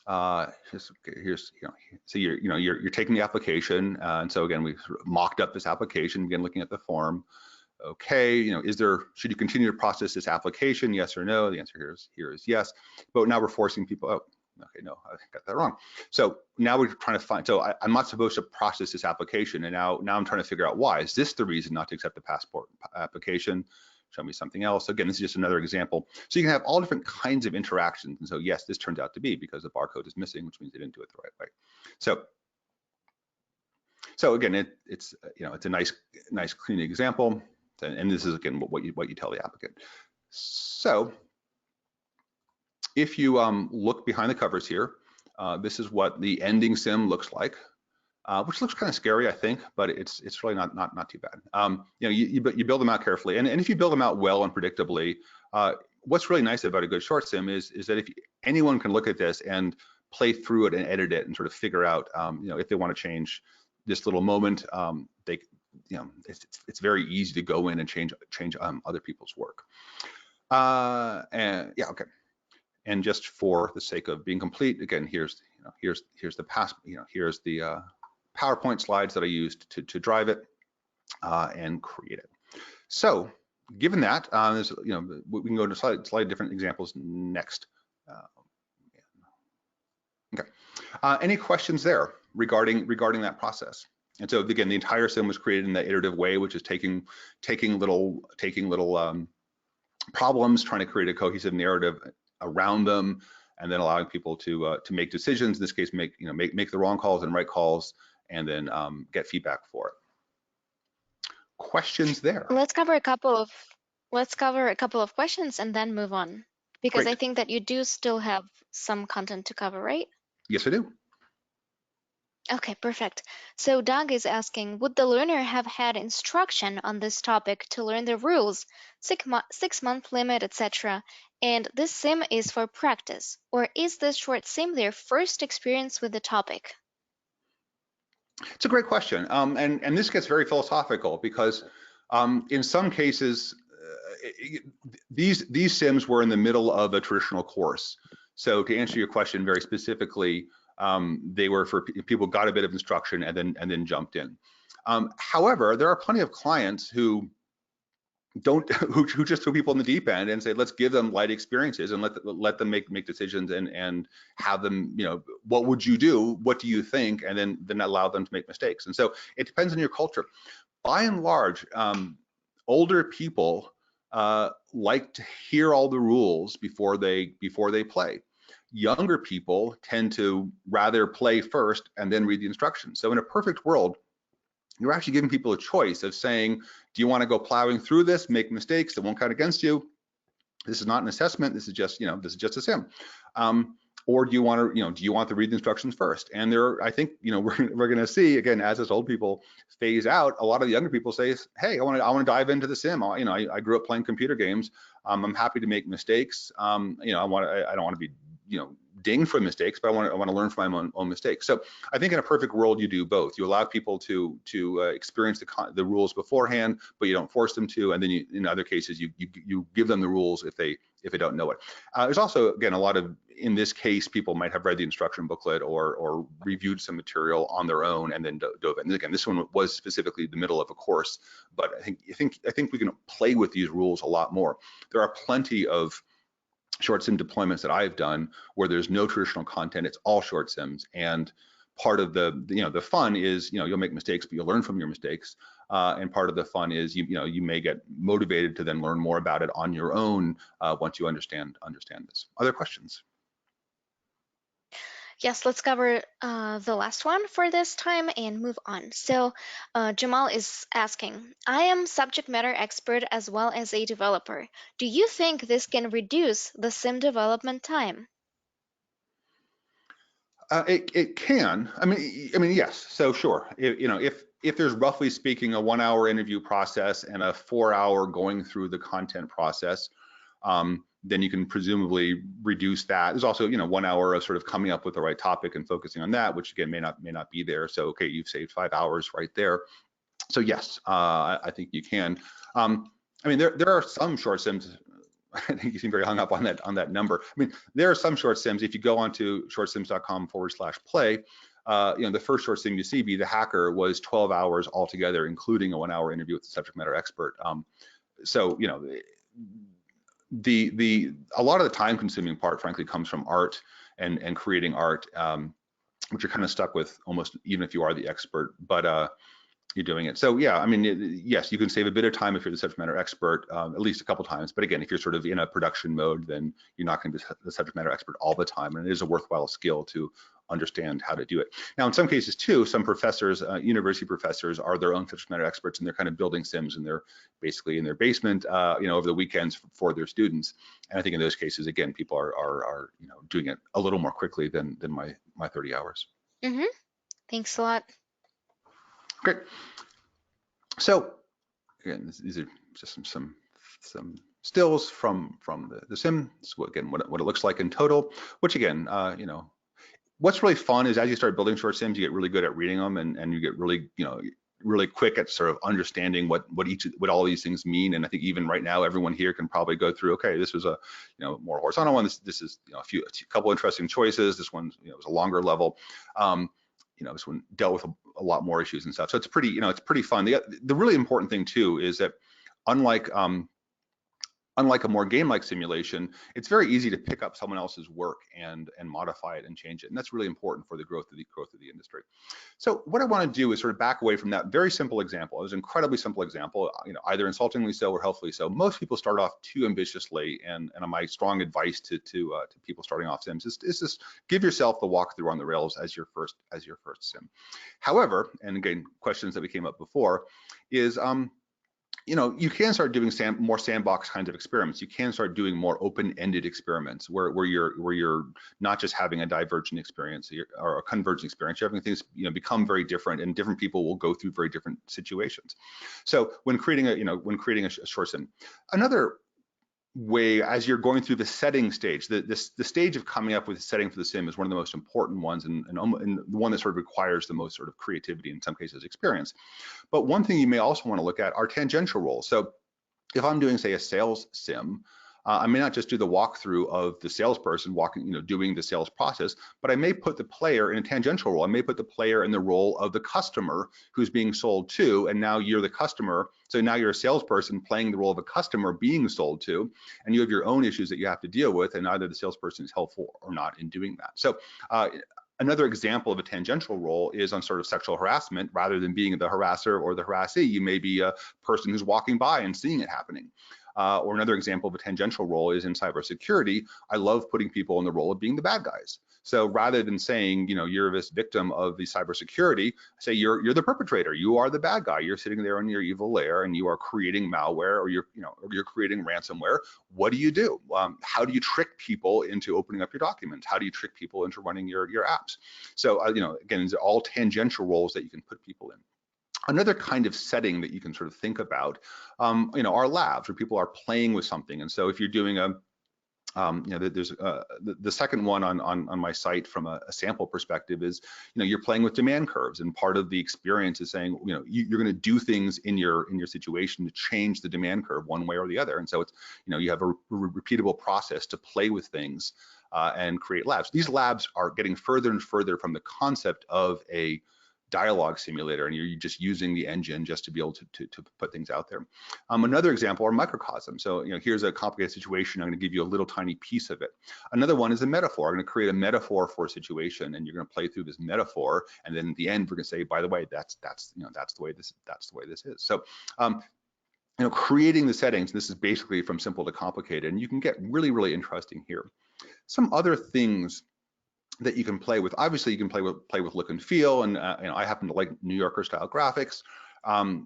Here's, so you're taking the application, and so again, we sort of mocked up this application. Again, looking at the form. Okay, should you continue to process this application? Yes or no? The answer here is yes. But now we're forcing people. Oh, Okay, no, I got that wrong. So now we're trying to find, so I'm not supposed to process this application, and now I'm trying to figure out why. Is this the reason not to accept the passport application? Show me something else. Again, this is just another example. So you can have all different kinds of interactions. And so yes, this turns out to be because the barcode is missing, which means they didn't do it the right way. So again, it's it's a nice clean example. And this is again what you tell the applicant. So if you look behind the covers here, this is what the ending sim looks like, which looks kind of scary, I think, but it's really not too bad. You build them out carefully, and if you build them out well and predictably, what's really nice about a good short sim is that if anyone can look at this and play through it and edit it and sort of figure out, if they want to change this little moment, it's very easy to go in and change other people's work. And yeah, okay. And just for the sake of being complete, again, here's the here's the PowerPoint slides that I used to drive it and create it. So given that, there's, we can go to slightly different examples next. Okay. Any questions there regarding that process? And so again, the entire sim was created in that iterative way, which is taking little problems, trying to create a cohesive narrative around them, and then allowing people to make decisions. In this case, make the wrong calls and right calls, and then get feedback for it. Questions there? Let's cover a couple of questions and then move on, because Great. I think that you do still have some content to cover, right? Yes, I do. Okay, perfect. So Doug is asking, would the learner have had instruction on this topic to learn the rules, 6-month limit, etc.? And this sim is for practice, or is this short sim their first experience with the topic? It's a great question, and this gets very philosophical because in some cases these sims were in the middle of a traditional course. So to answer your question very specifically, they were for people who got a bit of instruction and then jumped in. However, there are plenty of clients who just throw people in the deep end and say, let's give them light experiences and let them make decisions and have them, what would you do? What do you think? And then allow them to make mistakes. And so it depends on your culture. By and large, older people like to hear all the rules before they play. Younger people tend to rather play first and then read the instructions. So in a perfect world, you're actually giving people a choice of saying, do you want to go plowing through this, make mistakes that won't count against you? This is not an assessment. This is just, this is just a sim. Or do you want to, read the instructions first? And I think, we're going to see again, as those old people phase out, a lot of the younger people say, hey, I want to dive into the sim. I grew up playing computer games. I'm happy to make mistakes. I don't want to be, dinged for mistakes, but I want to learn from my own mistakes. So I think in a perfect world, you do both. You allow people to experience the rules beforehand, but you don't force them to. And then in other cases, you give them the rules if they don't know it. There's also, again, a lot of, in this case, people might have read the instruction booklet or reviewed some material on their own and then dove in. And again, this one was specifically the middle of a course, but I think we can play with these rules a lot more. There are plenty of short sim deployments that I've done where there's no traditional content, it's all short sims. And part of the fun is, you'll make mistakes, but you'll learn from your mistakes. And part of the fun is, you may get motivated to then learn more about it on your own once you understand this. Other questions? Yes, let's cover the last one for this time and move on. So Jamal is asking, I am subject matter expert as well as a developer. Do you think this can reduce the sim development time? It can. I mean, yes. So sure. If there's roughly speaking a 1 hour interview process and a 4 hour going through the content process, then you can presumably reduce that. There's also 1 hour of sort of coming up with the right topic and focusing on that, which again may not be there. So okay, you've saved 5 hours right there. So yes, I think you can. I mean, there are some short sims. I think you seem very hung up on that number. I mean, there are some short sims. If you go onto shortsims.com/play, the first short sim you see, Be the Hacker, was 12 hours altogether, including a 1 hour interview with the subject matter expert. So a lot of the time consuming part, frankly, comes from art and creating art, which you're kind of stuck with almost even if you are the expert, but you're doing it. So yeah, I mean, yes, you can save a bit of time if you're the subject matter expert, at least a couple times. But again, if you're sort of in a production mode, then you're not going to be the subject matter expert all the time. And it is a worthwhile skill to understand how to do it. Now, in some cases too, some professors, university professors, are their own subject matter experts, and they're kind of building sims, and they're basically in their basement, over the weekends for their students. And I think in those cases, again, people are doing it a little more quickly than my 30 hours. Mm-hmm. Thanks a lot. Great. So again, these are just some stills from the sim. So again, what it looks like in total. Which again, what's really fun is as you start building short sims, you get really good at reading them, and you get really really quick at sort of understanding what all these things mean. And I think even right now, everyone here can probably go through. Okay, this was a more horizontal one. This is a couple interesting choices. This one was a longer level. This one dealt with a lot more issues and stuff. So it's pretty, it's pretty fun. The really important thing too is that unlike a more game-like simulation, it's very easy to pick up someone else's work and modify it and change it. And that's really important for the growth of the industry. So what I want to do is sort of back away from that very simple example. It was an incredibly simple example, either insultingly so or helpfully so. Most people start off too ambitiously, and my strong advice to people starting off sims is just give yourself the walkthrough on the rails as your first sim. However, and again, questions that we came up before is you can start doing more sandbox kinds of experiments. You can start doing more open-ended experiments where you're not just having a divergent experience or a convergent experience. You're having things become very different, and different people will go through very different situations. So when creating a short sim, another way as you're going through the setting stage, the stage of coming up with a setting for the sim is one of the most important ones, and the one that sort of requires the most sort of creativity, in some cases experience. But one thing you may also want to look at are tangential roles. So if I'm doing, say, a sales sim, I may not just do the walkthrough of the salesperson doing the sales process, but I may put the player in a tangential role. I may put the player in the role of the customer who's being sold to, and now you're the customer. So now you're a salesperson playing the role of a customer being sold to, and you have your own issues that you have to deal with, and either the salesperson is helpful or not in doing that. So another example of a tangential role is on sort of sexual harassment. Rather than being the harasser or the harassee, you may be a person who's walking by and seeing it happening. Or another example of a tangential role is in cybersecurity. I love putting people in the role of being the bad guys. So rather than saying, you're this victim of the cybersecurity, I say you're the perpetrator. You are the bad guy. You're sitting there in your evil lair, and you are creating malware, or you're creating ransomware. What do you do? How do you trick people into opening up your documents? How do you trick people into running your apps? So again, these are all tangential roles that you can put people in. Another kind of setting that you can sort of think about, are labs where people are playing with something. And so if you're doing there's the second one on my site from a sample perspective is, you're playing with demand curves, and part of the experience is saying, you're going to do things in your situation to change the demand curve one way or the other. And so it's, you have a repeatable process to play with things and create labs. These labs are getting further and further from the concept of a dialogue simulator, and you're just using the engine just to be able to put things out there. Another example are microcosms. So here's a complicated situation. I'm going to give you a little tiny piece of it. Another one is a metaphor. I'm going to create a metaphor for a situation, and you're going to play through this metaphor, and then at the end we're going to say, by the way, that's the way this is. So creating the settings, this is basically from simple to complicated, and you can get really, really interesting here. Some other things that you can play with. Obviously, you can play with look and feel, and I happen to like New Yorker style graphics.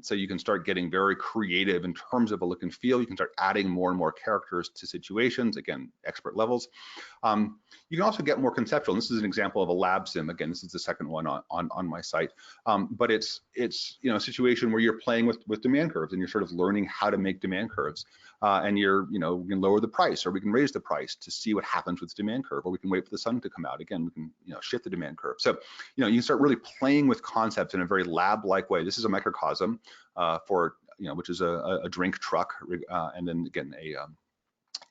So you can start getting very creative in terms of a look and feel. You can start adding more and more characters to situations, again, expert levels. You can also get more conceptual. And this is an example of a lab sim. Again, this is the second one on my site. But it's a situation where you're playing with demand curves, and you're sort of learning how to make demand curves. And we can lower the price, or we can raise the price to see what happens with the demand curve, or we can wait for the sun to come out. Again, we can shift the demand curve. So you can start really playing with concepts in a very lab-like way. This is a microcosm for which is a drink truck, and then again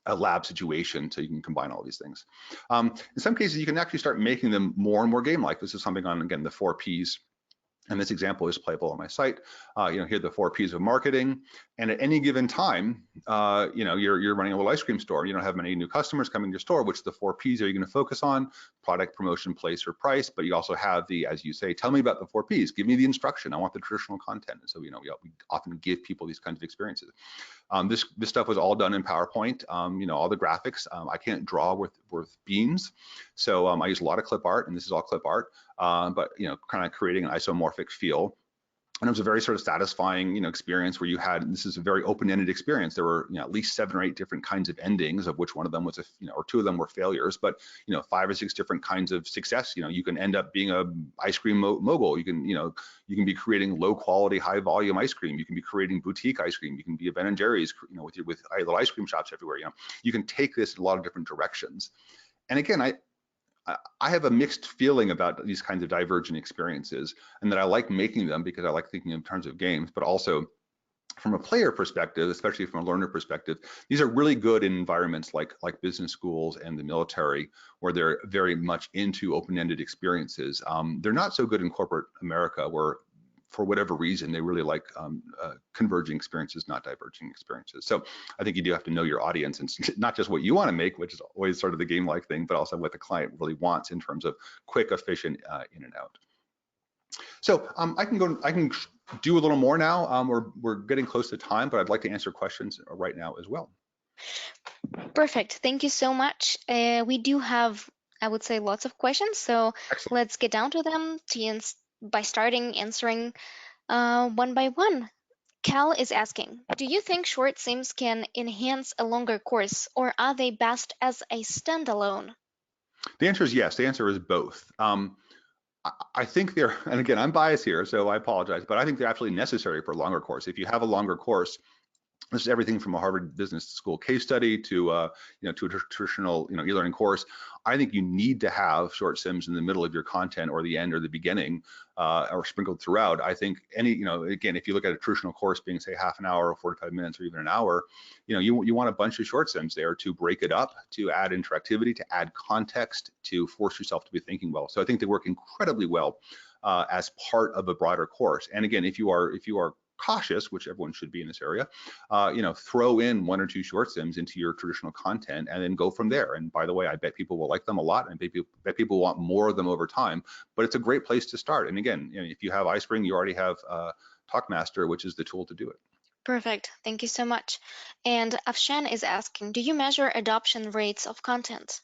a lab situation, so you can combine all these things. In some cases, you can actually start making them more and more game-like. This is something on, again, the 4 Ps And this example is playable on my site. Here are the 4 Ps of marketing. And at any given time, you're running a little ice cream store. You don't have many new customers coming to your store. Which of the 4 Ps are you going to focus on? Product, promotion, place, or price. But you also have the, as you say, tell me about the 4 Ps. Give me the instruction. I want the traditional content. And so, we often give people these kinds of experiences. This stuff was all done in PowerPoint. All the graphics. I can't draw with beams, so I use a lot of clip art, and this is all clip art. But kind of creating an isomorphic feel. And it was a very sort of satisfying, experience where you had, this is a very open-ended experience. There were, at least 7 or 8 different kinds of endings, of which one of them was or 2 of them were failures, but 5 or 6 different kinds of success. You can end up being a ice cream mogul. You can be creating low-quality, high-volume ice cream. You can be creating boutique ice cream. You can be a Ben and Jerry's, with little ice cream shops everywhere. You can take this in a lot of different directions. And again, I have a mixed feeling about these kinds of divergent experiences, and that I like making them because I like thinking in terms of games, but also from a player perspective, especially from a learner perspective, these are really good in environments like business schools and the military, where they're very much into open-ended experiences. They're not so good in corporate America, where for whatever reason, they really like converging experiences, not diverging experiences. So I think you do have to know your audience, and not just what you want to make, which is always sort of the game-like thing, but also what the client really wants in terms of quick, efficient in and out. So I can do a little more now. We're getting close to time, but I'd like to answer questions right now as well. Perfect. Thank you so much. We do have, I would say, lots of questions, so Excellent. let's get down to them by starting answering one by one. Cal is asking, do you think short sims can enhance a longer course, or are they best as a standalone? The answer is yes. The answer is both. I think they're, and again, I'm biased here, so I apologize, but I think they're absolutely necessary for a longer course. If you have a longer course, this is everything from a Harvard Business School case study to to a traditional e-learning course. I think you need to have short sims in the middle of your content, or the end, or the beginning, or sprinkled throughout. I think again, if you look at a traditional course being, say, half an hour or 45 minutes or even an hour, you want a bunch of short sims there to break it up, to add interactivity, to add context, to force yourself to be thinking well. So I think they work incredibly well as part of a broader course. And again, if you are cautious, which everyone should be in this area, throw in 1 or 2 short sims into your traditional content, and then go from there. And by the way, I bet people will like them a lot, and bet people want more of them over time. But it's a great place to start. And again, if you have iSpring, you already have Talkmaster, which is the tool to do it. Perfect. Thank you so much. And Afshan is asking, do you measure adoption rates of content?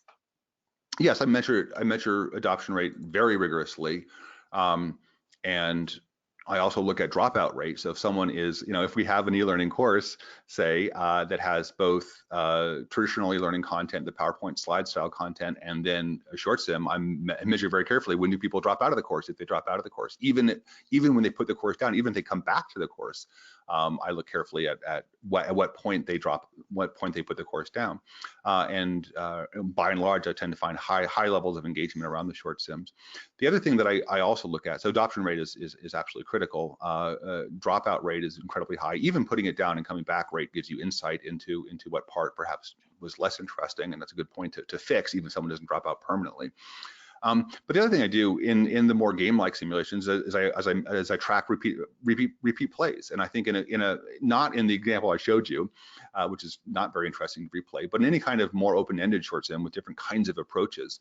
Yes, I measure adoption rate very rigorously, and I also look at dropout rate. So if someone is, if we have an e-learning course, say, that has both traditional e-learning content, the PowerPoint slide style content, and then a short sim, I measure very carefully, when do people drop out of the course, if they drop out of the course. Even when they put the course down, even if they come back to the course, I look carefully at what point they drop, what point they put the course down. And by and large, I tend to find high levels of engagement around the short sims. The other thing that I also look at, so adoption rate is absolutely critical. Dropout rate is incredibly high. Even putting it down and coming back rate gives you insight into what part perhaps was less interesting, and that's a good point to fix, even if someone doesn't drop out permanently. But the other thing I do in the more game-like simulations is I track repeat plays, and I think not in the example I showed you, which is not very interesting to replay, but in any kind of more open-ended short sim with different kinds of approaches.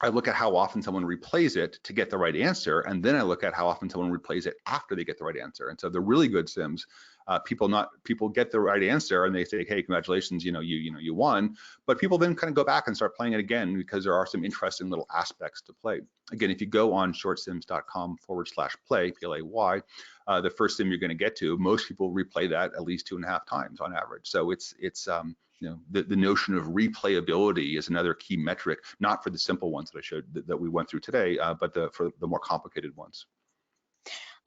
I look at how often someone replays it to get the right answer, and then I look at how often someone replays it after they get the right answer. And so the really good sims, people get the right answer and they say, hey, congratulations, you won. But people then kind of go back and start playing it again, because there are some interesting little aspects to play. Again, if you go on shortsims.com/play, PLAY, the first sim you're going to get to, most people replay that at least 2.5 times on average. So it's the notion of replayability is another key metric, not for the simple ones that I showed that we went through today, but for the more complicated ones.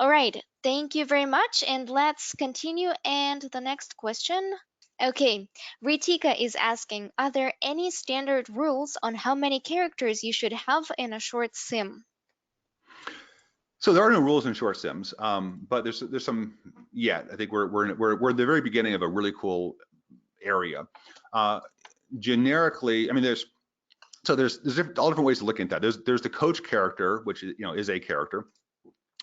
All right, thank you very much. And let's continue. And the next question. Okay, Ritika is asking, are there any standard rules on how many characters you should have in a short sim? So there are no rules in short sims, but there's some yet. I think we're at the very beginning of a really cool area. Generically, I mean, there's all different ways to look at that. There's the coach character, which is a character.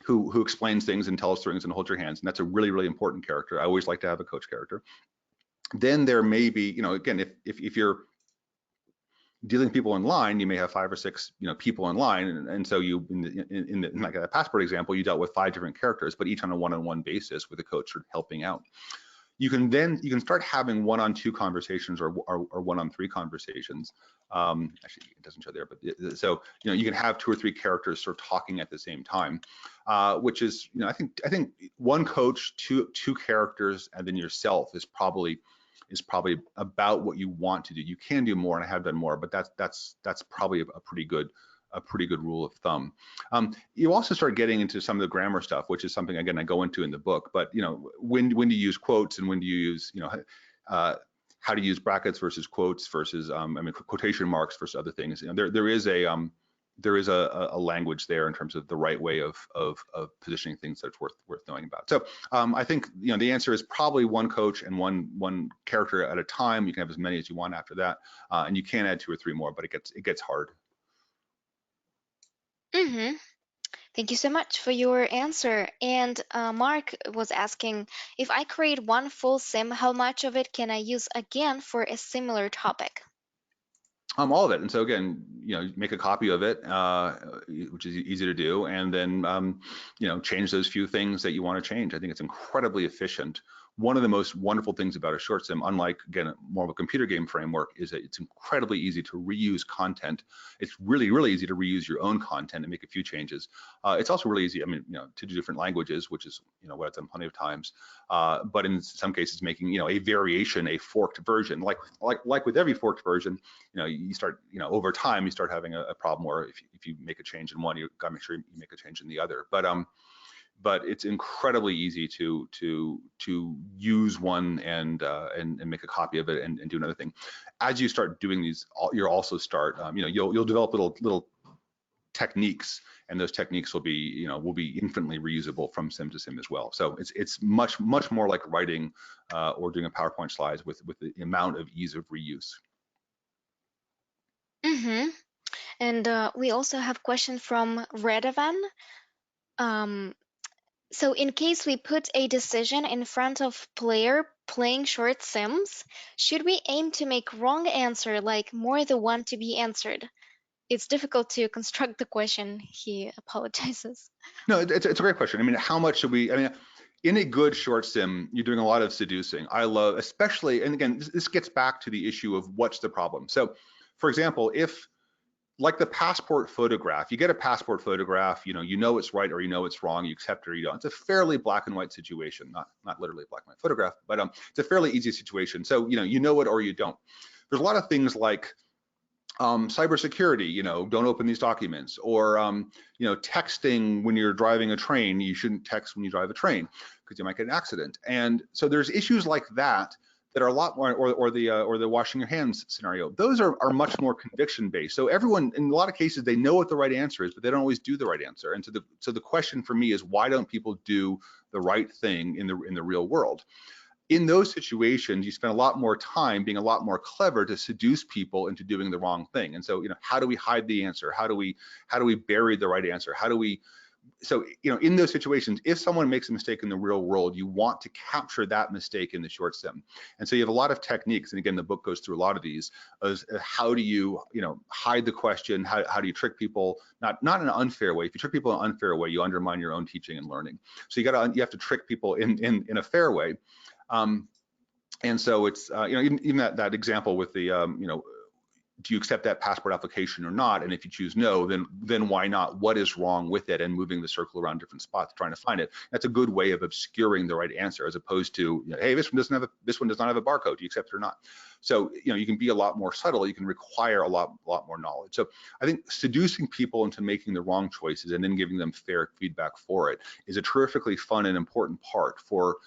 who explains things and tells things and holds your hands, and that's a really, really important character. I always like to have a coach character. Then there may be, again, if you're dealing with people in line, you may have 5 or 6, people in line, and so you, in like a passport example, you dealt with 5 different characters, but each on a one-on-one basis with a coach sort of helping out. You can start having 1-on-2 conversations or 1-on-3 conversations. Actually, it doesn't show there, but so you can have 2 or 3 characters sort of talking at the same time, which is I think one coach, two characters, and then yourself is probably about what you want to do. You can do more, and I have done more, but that's probably a pretty good rule of thumb. You also start getting into some of the grammar stuff, which is something, again, I go into in the book, but when do you use quotes, and when do you use how to use brackets versus quotes versus quotation marks versus other things. There is a language there in terms of the right way of positioning things that's worth knowing about. So I think the answer is probably one coach and one character at a time. You can have as many as you want after that, and you can add 2 or 3 more, but it gets hard. Thank you so much for your answer. And Mark was asking, if I create one full sim, how much of it can I use again for a similar topic? All of it. And so again, make a copy of it, which is easy to do, and then change those few things that you want to change. I think it's incredibly efficient. One of the most wonderful things about a short sim, unlike, again, more of a computer game framework, is that it's incredibly easy to reuse content. It's really, really easy to reuse your own content and make a few changes. It's also really easy, to do different languages, which is, what I've done plenty of times. But in some cases, making, a variation, a forked version, like with every forked version, you start, over time, you start having a problem where if you make a change in one, you got to make sure you make a change in the other. But it's incredibly easy to use one and make a copy of it and do another thing. As you start doing these, you'll also start, you'll develop little techniques, and those techniques will be infinitely reusable from sim to sim as well. So it's much more like writing or doing a PowerPoint slides with the amount of ease of reuse. And we also have a question from Redavan. So in case we put a decision in front of player playing short sims, should we aim to make wrong answer like more the one to be answered? It's difficult to construct the question. He apologizes. No, it's a great question. How much should we, in a good short sim, you're doing a lot of seducing. I love, especially, and again, this gets back to the issue of what's the problem. So for example, if, like the passport photograph, you get a passport photograph, you know it's right or you know it's wrong, you accept it or you don't. It's a fairly black and white situation, not literally a black and white photograph, but it's a fairly easy situation. So you know it or you don't. There's a lot of things like cybersecurity, don't open these documents, or texting when you're driving a train. You shouldn't text when you drive a train because you might get an accident. And so there's issues like that are a lot more, or the washing your hands scenario. Those are much more conviction based. So everyone, in a lot of cases, they know what the right answer is, but they don't always do the right answer. And so the question for me is, why don't people do the right thing in the real world? In those situations, you spend a lot more time being a lot more clever to seduce people into doing the wrong thing. And so, how do we hide the answer? How do we bury the right answer? So, in those situations, if someone makes a mistake in the real world, you want to capture that mistake in the short sim. And so you have a lot of techniques. And again, the book goes through a lot of these. As how do you, hide the question? How do you trick people? Not in an unfair way. If you trick people in an unfair way, you undermine your own teaching and learning. So you have to trick people in a fair way. And so it's, even that example with the, do you accept that passport application or not? And if you choose no, then why not? What is wrong with it? And moving the circle around different spots, trying to find it. That's a good way of obscuring the right answer, as opposed to, hey, this one does not have a barcode. Do you accept it or not? So, you can be a lot more subtle. You can require a lot more knowledge. So I think seducing people into making the wrong choices and then giving them fair feedback for it is a terrifically fun and important part for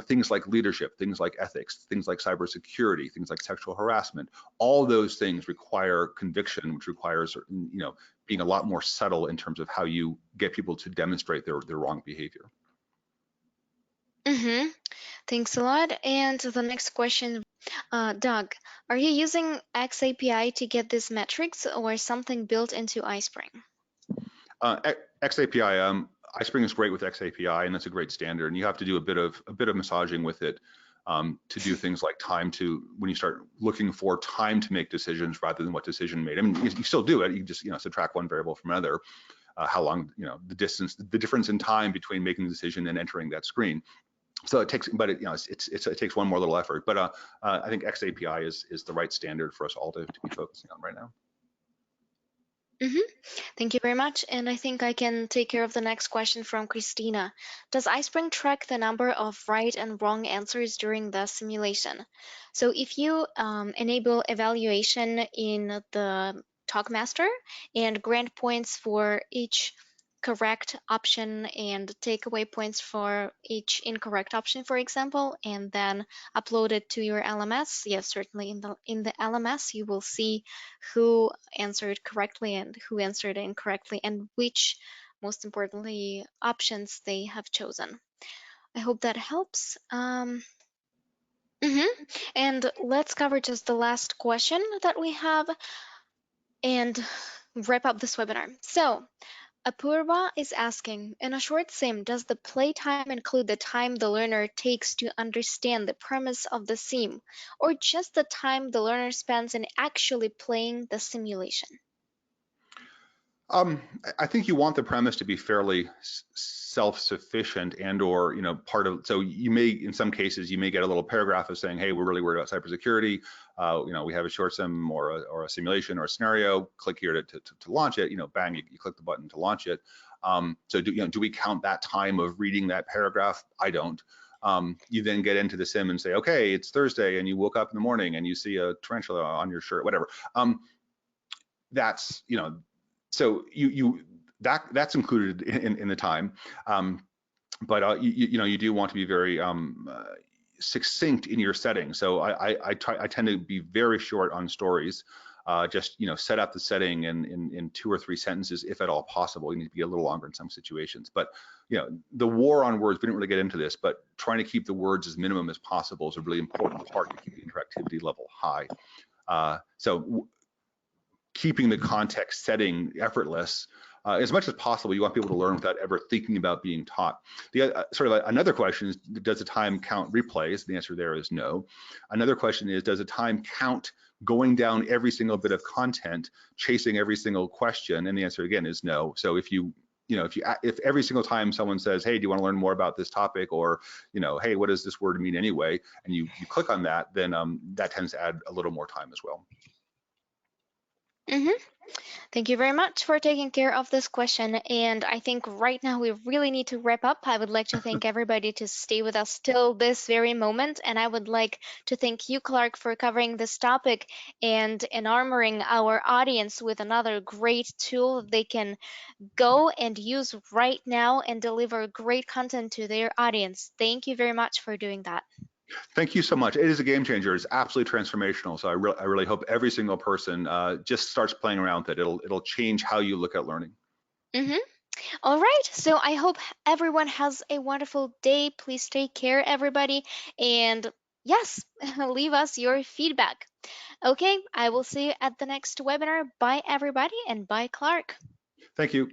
things like leadership, things like ethics, things like cybersecurity, things like sexual harassment. All those things require conviction, which requires, being a lot more subtle in terms of how you get people to demonstrate their wrong behavior. Thanks a lot. And the next question, Doug, are you using XAPI to get these metrics or something built into iSpring? XAPI, iSpring is great with XAPI, and that's a great standard. And you have to do a bit of massaging with it to do things like when you start looking for time to make decisions rather than what decision made. I mean, you still do it. You just subtract one variable from another. How long, the distance, the difference in time between making the decision and entering that screen. So it takes, but it takes one more little effort. But I think XAPI is the right standard for us all to be focusing on right now. Thank you very much. And I think I can take care of the next question from Christina. Does iSpring track the number of right and wrong answers during the simulation? So if you enable evaluation in the TalkMaster and grant points for each correct option and take away points for each incorrect option, for example, and then upload it to your LMS, yes, certainly in the LMS you will see who answered correctly and who answered incorrectly and which, most importantly, options they have chosen. I hope that helps. And let's cover just the last question that we have and wrap up this webinar. So Apurva is asking, in a short sim, does the playtime include the time the learner takes to understand the premise of the sim, or just the time the learner spends in actually playing the simulation? I think you want the premise to be fairly self-sufficient and/or part of. So you may, in some cases, you may get a little paragraph of saying, "Hey, we're really worried about cybersecurity. We have a short sim or a simulation or a scenario. Click here to launch it. Bang, you click the button to launch it." So do we count that time of reading that paragraph? I don't. You then get into the sim and say, "Okay, it's Thursday, and you woke up in the morning and you see a tarantula on your shirt, whatever." That's so that's included in the time, but you do want to be very succinct in your setting. So I tend to be very short on stories. Just set up the setting in 2 or 3 sentences, if at all possible. You need to be a little longer in some situations, but the war on words, we didn't really get into this, but trying to keep the words as minimum as possible is a really important part to keep the interactivity level high. So keeping the context setting effortless as much as possible. You want people to learn without ever thinking about being taught. The another question is, does the time count replays? The answer there is no. Another question is, does the time count going down every single bit of content, chasing every single question? And the answer again is no. So if every single time someone says, "Hey, do you want to learn more about this topic?" or "Hey, what does this word mean anyway?" and you click on that, then that tends to add a little more time as well. Thank you very much for taking care of this question. And I think right now we really need to wrap up. I would like to thank everybody to stay with us till this very moment. And I would like to thank you, Clark, for covering this topic and armoring our audience with another great tool they can go and use right now and deliver great content to their audience. Thank you very much for doing that. Thank you so much. It is a game changer. It's absolutely transformational. So I really hope every single person just starts playing around with it. It'll change how you look at learning. All right. So I hope everyone has a wonderful day. Please take care, everybody. And yes, leave us your feedback. Okay. I will see you at the next webinar. Bye, everybody. And bye, Clark. Thank you.